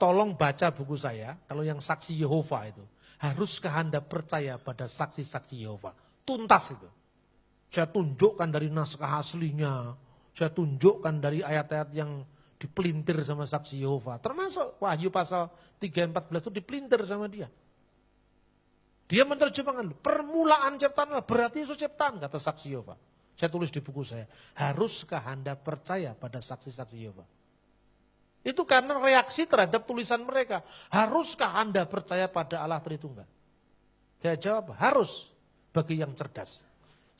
tolong baca buku saya, kalau yang saksi Yehova itu. Haruskah Anda percaya pada saksi-saksi Yehova? Tuntas itu. Saya tunjukkan dari naskah aslinya, saya tunjukkan dari ayat-ayat yang dipelintir sama saksi Yehova. Termasuk Wahyu pasal 3:14 itu dipelintir sama dia. Dia menerjemahkan, permulaan ciptaan berarti itu ciptaan, kata saksi Yehova. Saya tulis di buku saya, haruskah Anda percaya pada saksi-saksi Yehova? Itu karena reaksi terhadap tulisan mereka. Haruskah Anda percaya pada Allah Tritunggal? Saya jawab, harus bagi yang cerdas.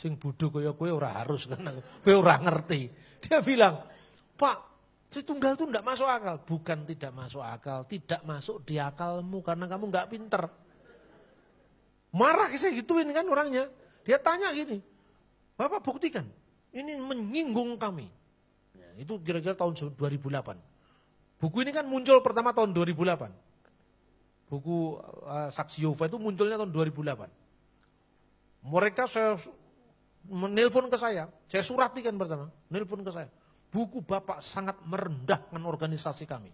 Sing bodoh kaya kowe ora harus, karena kowe ora ngerti. Dia bilang, Pak, Tritunggal itu tidak masuk akal. Bukan tidak masuk akal, tidak masuk di akalmu karena kamu nggak pinter. Marah saya gituin kan orangnya. Dia tanya gini, Bapak buktikan, ini menyinggung kami. Ya, itu kira-kira tahun 2008. Buku ini kan muncul pertama tahun 2008. Buku Saksi Yehova itu munculnya tahun 2008. Mereka saya menelpon ke saya suratikan pertama, nelpon ke saya. Buku Bapak sangat merendahkan organisasi kami.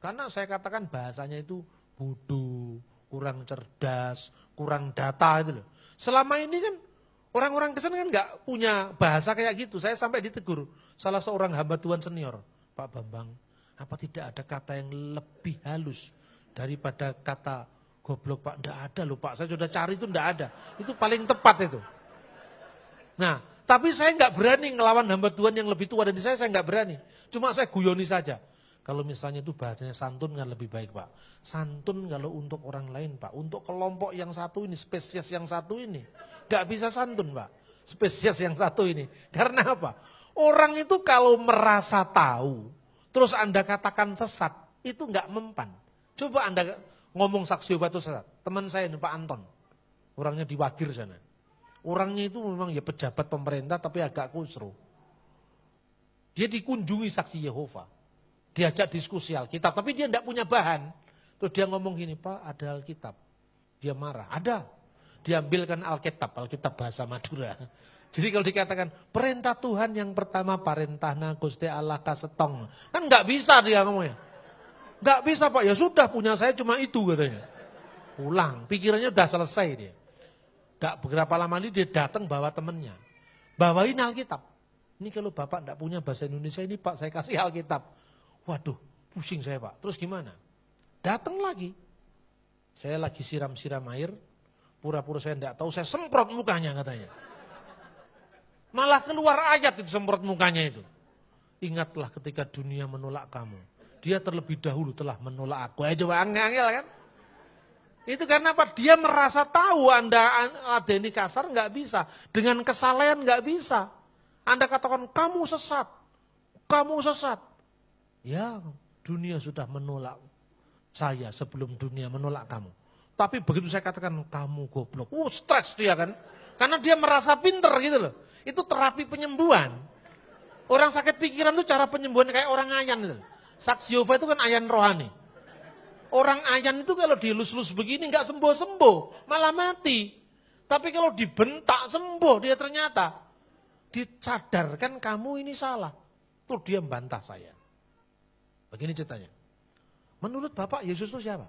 Karena saya katakan bahasanya itu bodoh, kurang cerdas, kurang data itu loh. Selama ini kan orang-orang kesana kan nggak punya bahasa kayak gitu. Saya sampai ditegur salah seorang hamba Tuhan senior, Pak Bambang. Apa tidak ada kata yang lebih halus daripada kata goblok Pak? Tidak ada loh Pak, saya sudah cari itu tidak ada. Itu paling tepat itu. Nah, tapi saya nggak berani ngelawan hamba Tuhan yang lebih tua dari saya nggak berani. Cuma saya guyoni saja. Kalau misalnya itu bahasanya santun kan lebih baik Pak. Santun kalau untuk orang lain Pak. Untuk kelompok yang satu ini, spesies yang satu ini. Nggak bisa santun Pak, spesies yang satu ini. Karena apa? Orang itu kalau merasa tahu, terus Anda katakan sesat, itu enggak mempan. Coba Anda ngomong saksi Yehova itu sesat. Teman saya ini Pak Anton, orangnya di Wagir sana. Orangnya itu memang ya pejabat pemerintah tapi agak kusro. Dia dikunjungi saksi Yehova, diajak diskusi Alkitab, tapi dia enggak punya bahan. Terus dia ngomong gini, Pak ada Alkitab. Dia marah, ada. Diambilkan Alkitab bahasa Madura. Jadi kalau dikatakan perintah Tuhan yang pertama parentahna Gusti Allah kasetong. Kan nggak bisa dia ngomongnya. Nggak bisa Pak, ya sudah punya saya cuma itu katanya. Pulang, pikirannya udah selesai dia. Nggak beberapa lama ini dia datang bawa temennya. Bawain Alkitab. Ini kalau Bapak nggak punya bahasa Indonesia ini Pak, saya kasih Alkitab. Waduh, pusing saya Pak. Terus gimana? Datang lagi. Saya lagi siram-siram air. Pura-pura saya nggak tahu, saya semprot mukanya katanya. Malah keluar ayat itu semprot mukanya itu. Ingatlah ketika dunia menolak kamu. Dia terlebih dahulu telah menolak aku. Coba angel kan? Itu karena apa? Dia merasa tahu Anda adeni kasar nggak bisa. Dengan kesalahan nggak bisa. Anda katakan kamu sesat. Kamu sesat. Ya dunia sudah menolak saya sebelum dunia menolak kamu. Tapi begitu saya katakan kamu goblok. Stres dia kan. Karena dia merasa pinter gitu loh. Itu terapi penyembuhan. Orang sakit pikiran itu cara penyembuhan kayak orang ayan itu. Saksi Yehova itu kan ayan rohani. Orang ayan itu kalau dilus-lus begini nggak sembuh-sembuh, malah mati. Tapi kalau dibentak sembuh dia ternyata. Disadarkan kamu ini salah. Terus dia membantah saya. Begini ceritanya. Menurut Bapak Yesus itu siapa?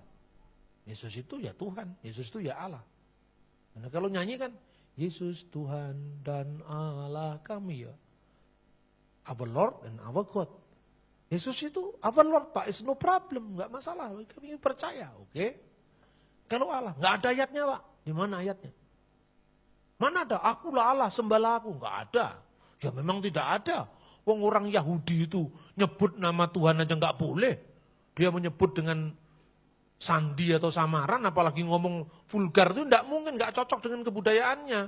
Yesus itu ya Tuhan, Yesus itu ya Allah. Nah, kalau nyanyi kan Yesus Tuhan dan Allah kami ya. Our Lord and our God. Yesus itu our Lord Pak, it's no problem, enggak masalah, kami percaya, oke. Kalau Allah, enggak ada ayatnya Pak, di mana ayatnya? Mana ada, akulah Allah, sembahlah aku, enggak ada. Ya memang tidak ada. Wong orang Yahudi itu nyebut nama Tuhan aja enggak boleh. Dia menyebut dengan sandi atau samaran, apalagi ngomong vulgar itu enggak mungkin, enggak cocok dengan kebudayaannya.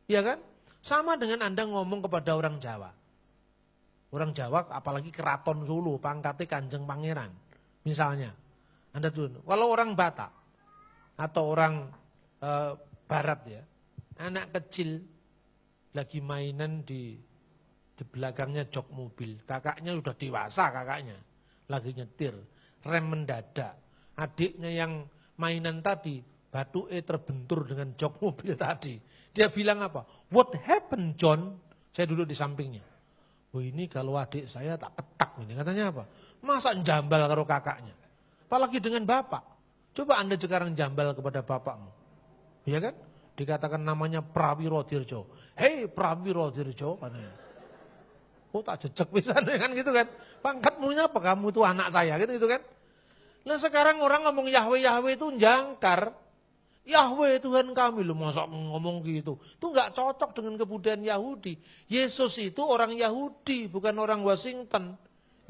Ya kan? Sama dengan Anda ngomong kepada orang Jawa. Orang Jawa apalagi keraton Solo, pangkatnya Kanjeng Pangeran. Misalnya, Anda tuh, kalau orang Batak atau orang Barat ya, anak kecil lagi mainan di belakangnya jok mobil. Kakaknya udah dewasa kakaknya, lagi nyetir, rem mendadak. Adiknya yang mainan tadi, batuke terbentur dengan jok mobil tadi. Dia bilang apa? What happened John? Saya duduk di sampingnya. Oh ini kalau adik saya tak petak ini. Katanya apa? Masa jambal karo kakaknya? Apalagi dengan bapak. Coba Anda sekarang jambal kepada bapakmu. Ya kan? Dikatakan namanya Prawiro Dirjo. Hei Prawiro Dirjo. Oh tak jejek pisan kan gitu kan. Pangkatmu apa kamu itu anak saya gitu kan. Nah sekarang orang ngomong Yahweh itu jangkar. Yahweh Tuhan kami loh, masa ngomong gitu. Itu nggak cocok dengan kebudayaan Yahudi. Yesus itu orang Yahudi, bukan orang Washington.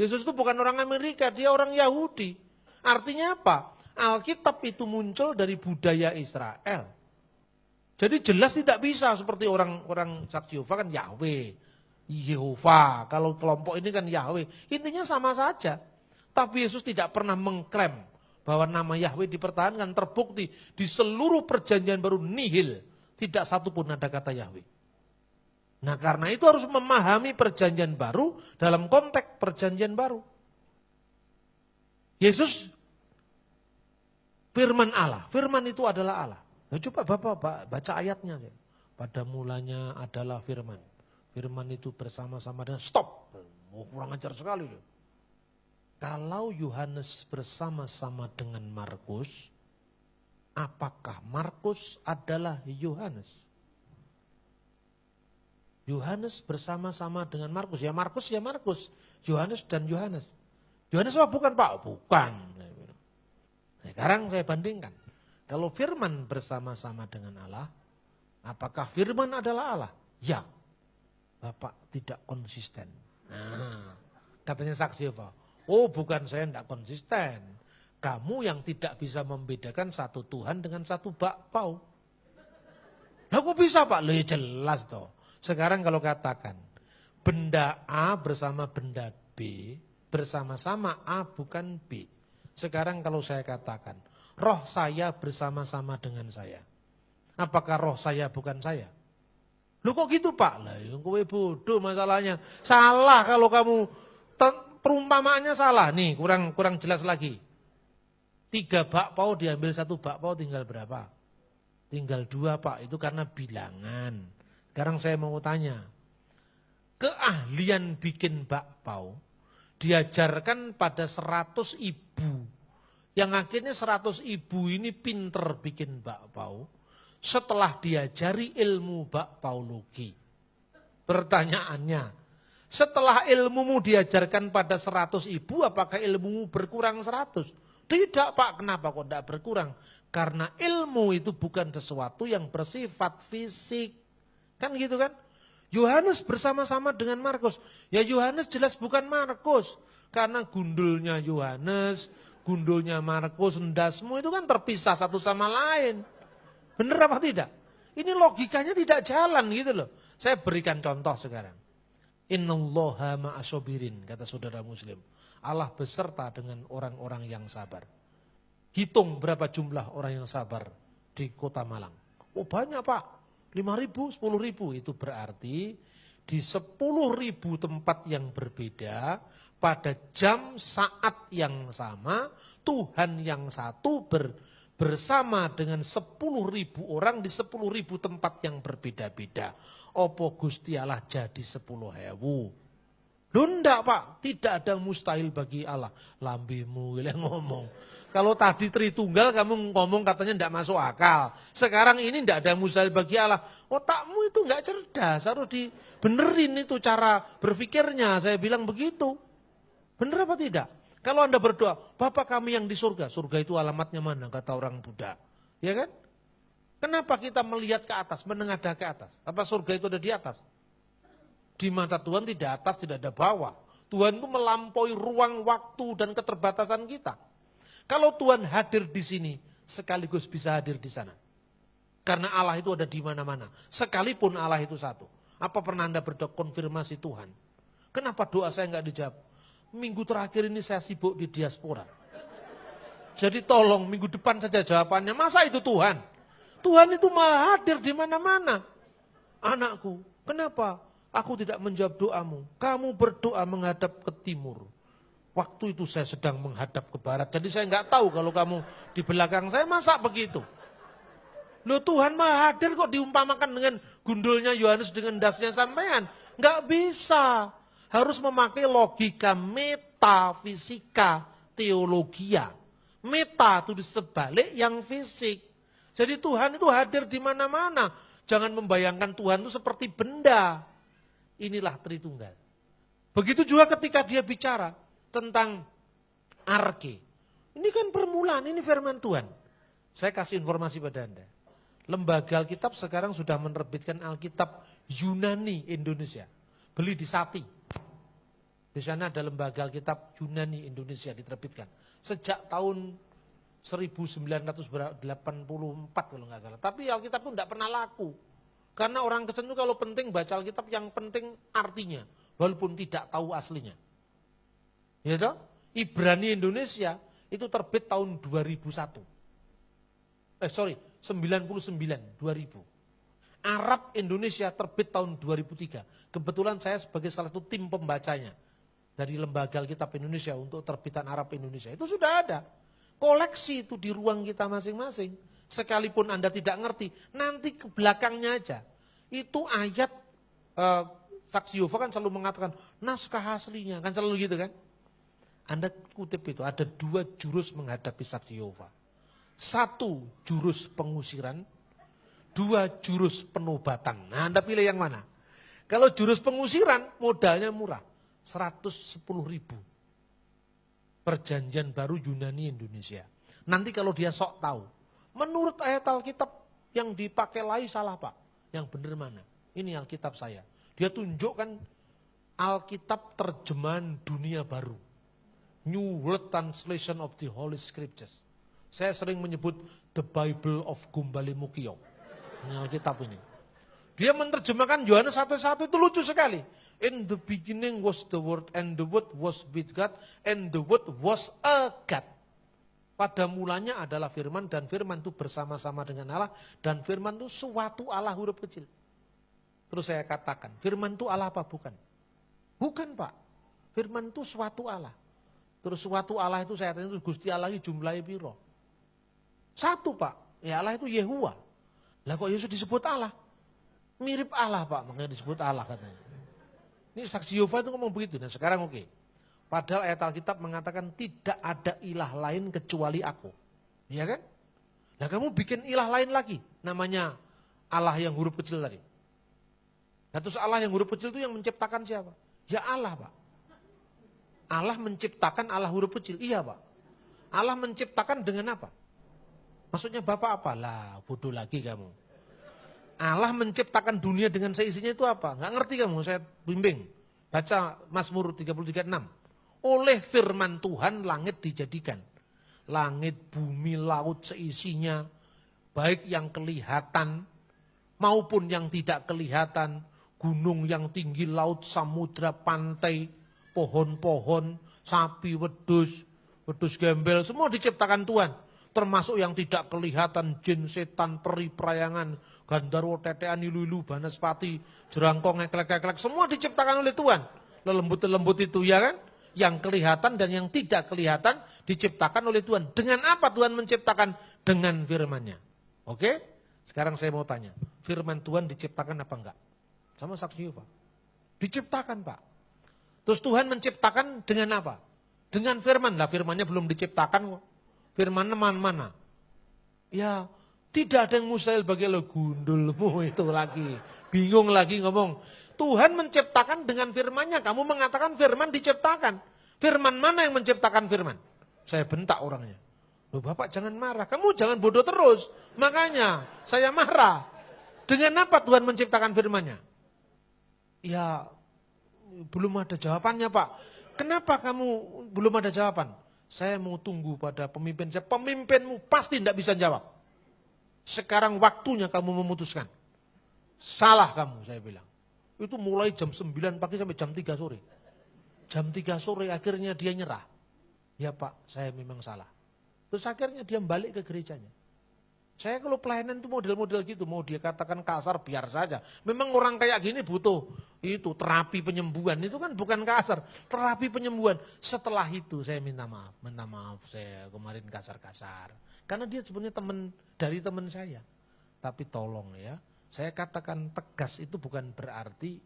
Yesus itu bukan orang Amerika, dia orang Yahudi. Artinya apa? Alkitab itu muncul dari budaya Israel. Jadi jelas tidak bisa seperti orang saksi Yehova kan Yahweh, Yehova. Kalau kelompok ini kan Yahweh. Intinya sama saja. Tapi Yesus tidak pernah mengklaim bahwa nama Yahweh dipertahankan, terbukti di seluruh perjanjian baru nihil. Tidak satu pun ada kata Yahweh. Nah karena itu harus memahami perjanjian baru dalam konteks perjanjian baru. Yesus firman Allah, firman itu adalah Allah. Nah, coba Bapak baca ayatnya. Pada mulanya adalah firman. Firman itu bersama-sama dengan stop. Kurang ajar sekali loh. Kalau Yohanes bersama-sama dengan Markus, apakah Markus adalah Yohanes? Yohanes bersama-sama dengan Markus. Ya Markus, ya Markus. Yohanes dan Yohanes. Yohanes apa bukan Pak? Bukan. Sekarang saya bandingkan. Kalau firman bersama-sama dengan Allah, apakah firman adalah Allah? Ya. Bapak tidak konsisten. Nah, katanya saksi Yehova. Oh bukan saya tidak konsisten. Kamu yang tidak bisa membedakan satu Tuhan dengan satu bakpao. Nah kok bisa Pak? Loh jelas toh. Sekarang kalau katakan benda A bersama benda B bersama-sama A bukan B. Sekarang kalau saya katakan roh saya bersama-sama dengan saya. Apakah roh saya bukan saya? Loh kok gitu Pak? Lah yang kowe bodoh masalahnya. Salah kalau kamu perumpamaannya salah. Nih kurang jelas lagi. 3 bakpao diambil 1 bakpao tinggal berapa? Tinggal 2 Pak. Itu karena bilangan. Sekarang saya mau tanya. Keahlian bikin bakpao diajarkan pada 100 ibu. Yang akhirnya 100 ibu ini pinter bikin bakpao. Setelah diajari ilmu bakpaologi. Pertanyaannya. Setelah ilmumu diajarkan pada 100 ibu, apakah ilmumu berkurang 100? Tidak Pak, kenapa kok tidak berkurang? Karena ilmu itu bukan sesuatu yang bersifat fisik. Kan gitu kan? Yohanes bersama-sama dengan Markus. Ya Yohanes jelas bukan Markus. Karena gundulnya Yohanes, gundulnya Markus, endasmu itu kan terpisah satu sama lain. Benar apa tidak? Ini logikanya tidak jalan gitu loh. Saya berikan contoh sekarang. Innallaha ma'asobirin, kata saudara muslim. Allah beserta dengan orang-orang yang sabar. Hitung berapa jumlah orang yang sabar di kota Malang. Oh banyak Pak, 5.000, 10.000. Itu berarti di 10.000 tempat yang berbeda, pada jam saat yang sama, Tuhan yang satu bersama dengan 10.000 orang di 10.000 tempat yang berbeda-beda. Opo Gusti Allah jadi 10.000. Loh enggak Pak, tidak ada mustahil bagi Allah. Lambimu yang ngomong. Kalau tadi Tritunggal kamu ngomong katanya enggak masuk akal. Sekarang ini enggak ada mustahil bagi Allah. Otakmu itu enggak cerdas, harus dibenerin itu cara berpikirnya. Saya bilang begitu. Benar apa tidak? Kalau Anda berdoa, Bapa kami yang di surga. Surga itu alamatnya mana? Kata orang Buddha. Ya kan? Kenapa kita melihat ke atas, menengadah ke atas? Apa surga itu ada di atas? Di mata Tuhan tidak atas, tidak ada bawah. Tuhan itu melampaui ruang, waktu, dan keterbatasan kita. Kalau Tuhan hadir di sini, sekaligus bisa hadir di sana. Karena Allah itu ada di mana-mana. Sekalipun Allah itu satu. Apa pernah Anda berdoa konfirmasi Tuhan? Kenapa doa saya enggak dijawab? Minggu terakhir ini saya sibuk di diaspora. Jadi tolong minggu depan saja jawabannya. Masa itu Tuhan? Tuhan itu maha hadir di mana-mana. Anakku, kenapa aku tidak menjawab doamu? Kamu berdoa menghadap ke timur. Waktu itu saya sedang menghadap ke barat. Jadi saya nggak tahu kalau kamu di belakang saya, masa begitu? Loh Tuhan maha hadir kok diumpamakan dengan gundulnya Yohanes dengan dasnya sampean? Nggak bisa. harus memakai logika metafisika teologia. Meta itu sebalik yang fisik. Jadi Tuhan itu hadir di mana-mana. Jangan membayangkan Tuhan itu seperti benda. Inilah Tritunggal. Begitu juga ketika dia bicara tentang arke. Ini kan permulaan, ini firman Tuhan. Saya kasih informasi pada Anda. Lembaga Alkitab sekarang sudah menerbitkan Alkitab Yunani Indonesia. Beli di Sati. Di sana ada lembaga Alkitab Yunani Indonesia diterbitkan. Sejak tahun 1984 kalau nggak salah. Tapi Alkitab itu tidak pernah laku. Karena orang Kristen itu kalau penting baca Alkitab yang penting artinya. Walaupun tidak tahu aslinya. Ya toh? Ibrani Indonesia itu terbit tahun 2001. 99, 2000. Arab Indonesia terbit tahun 2003. Kebetulan saya sebagai salah satu tim pembacanya. Dari Lembaga Alkitab Indonesia untuk terbitan Arab Indonesia. Itu sudah ada. Koleksi itu di ruang kita masing-masing. Sekalipun Anda tidak ngerti, nanti ke belakangnya aja. Itu ayat Saksi Yehova kan selalu mengatakan naskah aslinya. Kan selalu gitu kan. Anda kutip itu, ada 2 jurus menghadapi Saksi Yehova. 1 jurus pengusiran, 2 jurus penobatan. Nah Anda pilih yang mana? Kalau jurus pengusiran modalnya murah. 110.000 perjanjian baru Yunani Indonesia. Nanti kalau dia sok tahu, menurut ayat Alkitab yang dipakai Lai salah Pak, yang benar mana? Ini Alkitab saya. Dia tunjukkan Alkitab terjemahan dunia baru. New World Translation of the Holy Scriptures. Saya sering menyebut The Bible of Gumbali Mukio. Ini Alkitab ini. Dia menerjemahkan Yohanes 1:1 itu lucu sekali. In the beginning was the Word, and the Word was with God, and the Word was a God. Pada mulanya adalah firman, dan firman itu bersama-sama dengan Allah, dan firman itu suatu Allah huruf kecil. Terus saya katakan, firman itu Allah apa bukan? Bukan Pak, firman itu suatu Allah. Terus suatu Allah itu saya tanya, itu Gusti Allah itu jumlahnya piro? 1 Pak, ya Allah itu Yehuwa. Lah kok Yesus disebut Allah? Mirip Allah Pak, makanya disebut Allah katanya. Ini Saksi Yehova itu ngomong begitu. Nah sekarang oke. Padahal ayat Alkitab mengatakan tidak ada ilah lain kecuali aku. Iya kan? Nah kamu bikin ilah lain lagi. Namanya Allah yang huruf kecil tadi. Nah terus Allah yang huruf kecil itu yang menciptakan siapa? Ya Allah Pak. Allah menciptakan Allah huruf kecil. Iya Pak. Allah menciptakan dengan apa? Maksudnya Bapak apa? Lah bodoh lagi kamu. Allah menciptakan dunia dengan seisinya itu apa? Nggak ngerti kamu, saya bimbing. Baca Mazmur 33:6. Oleh firman Tuhan langit dijadikan. Langit, bumi, laut seisinya. Baik yang kelihatan maupun yang tidak kelihatan. Gunung yang tinggi, laut, samudra, pantai, pohon-pohon, sapi, wedus gembel. Semua diciptakan Tuhan. Termasuk yang tidak kelihatan, jin, setan, peri, perayangan, Gandharwa, tetean, ilu-ilu, banaspati, jerangkong, eklek-eklek, semua diciptakan oleh Tuhan. Lembut-lembut itu ya kan? Yang kelihatan dan yang tidak kelihatan diciptakan oleh Tuhan. Dengan apa Tuhan menciptakan? Dengan firman-Nya. Oke? Sekarang saya mau tanya, firman Tuhan diciptakan apa enggak? Sama Saksi Yehova. Diciptakan Pak. Terus Tuhan menciptakan dengan apa? Dengan firman. Lah firman-Nya belum diciptakan kok. Firman mana? Ya, tidak ada yang mustahil bagi lo, gundulmu itu lagi. Bingung lagi ngomong. Tuhan menciptakan dengan firman-Nya. Kamu mengatakan firman diciptakan. Firman mana yang menciptakan firman? Saya bentak orangnya. Loh Bapak jangan marah. Kamu jangan bodoh terus. Makanya saya marah. Dengan apa Tuhan menciptakan firman-Nya? Ya, belum ada jawabannya Pak. Kenapa kamu belum ada jawaban? Saya mau tunggu pada pemimpin saya. Pemimpinmu pasti tidak bisa jawab. Sekarang waktunya kamu memutuskan. Salah kamu, saya bilang. Itu mulai jam 9 pagi sampai jam 3 sore. Jam 3 sore akhirnya dia nyerah. Ya Pak, saya memang salah. Terus akhirnya dia balik ke gerejanya. Saya kalau pelayanan itu model-model gitu, mau dia katakan kasar biar saja. Memang orang kayak gini butuh itu terapi penyembuhan, itu kan bukan kasar, terapi penyembuhan. Setelah itu saya minta maaf saya kemarin kasar-kasar. Karena dia sebenarnya dari teman saya. Tapi tolong ya, saya katakan tegas itu bukan berarti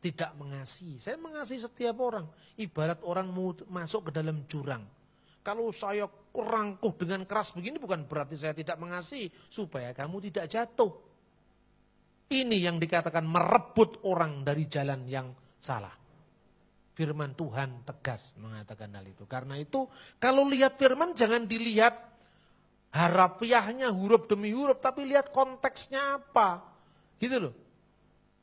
tidak mengasihi. Saya mengasihi setiap orang. Ibarat orang mau masuk ke dalam jurang. Kalau saya rangkuh dengan keras begini bukan berarti saya tidak mengasihi. Supaya kamu tidak jatuh. Ini yang dikatakan merebut orang dari jalan yang salah. Firman Tuhan tegas mengatakan hal itu. Karena itu kalau lihat firman jangan dilihat harafiahnya huruf demi huruf. Tapi lihat konteksnya apa. Gitu loh.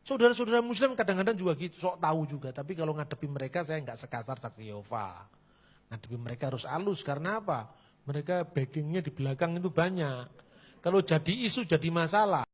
Saudara-saudara muslim kadang-kadang juga gitu, sok tahu juga. Tapi kalau ngadepi mereka saya nggak sekasar saksi Yehova. Ngadepi mereka harus halus, karena apa? Mereka backingnya di belakang itu banyak. Kalau jadi isu, jadi masalah.